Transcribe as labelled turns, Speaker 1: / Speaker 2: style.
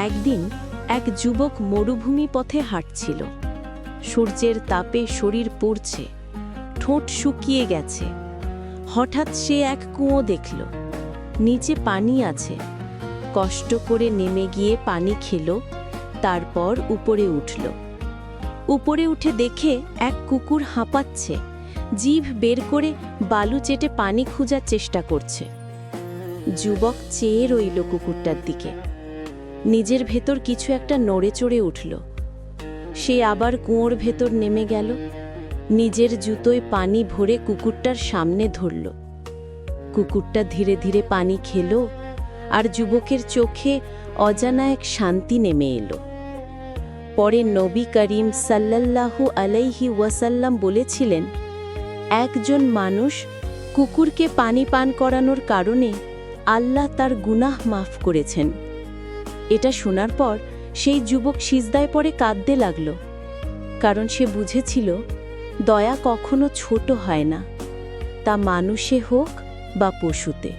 Speaker 1: একদিন এক যুবক মরুভূমি পথে হাঁটছিল। সূর্যের তাপে শরীর পুড়ছে, ঠোঁট শুকিয়ে গেছে। হঠাৎ সে এক কুয়ো দেখল, নিচে পানি আছে। কষ্ট করে নেমে গিয়ে পানি খেল, তারপর উপরে উঠল। উপরে উঠে দেখে এক কুকুর হাঁপাচ্ছে, জিভ বের করে বালু চেটে পানি খোঁজার চেষ্টা করছে। যুবক চেয়ে রইল কুকুরটার দিকে। নিজের ভেতর কিছু একটা নড়ে চড়ে উঠল। সে আবার কুয়োর ভেতর নেমে গেল, নিজের জুতোয় পানি ভরে কুকুরটার সামনে ধরল। কুকুরটা ধীরে ধীরে পানি খেল, আর যুবকের চোখে অজানা এক শান্তি নেমে এলো। পরে নবী করিম সাল্লাল্লাহু আলাইহি ওয়াসাল্লাম বলেছিলেন, একজন মানুষ কুকুরকে পানি পান করানোর কারণে আল্লাহ তার গুনাহ মাফ করেছেন। এটা শোনার পর সেই যুবক সিজদায় পড়ে কাঁদতে লাগল, কারণ সে বুঝেছিল দয়া কখনো ছোট হয় না, তা মানুষে হোক বা পশুতে।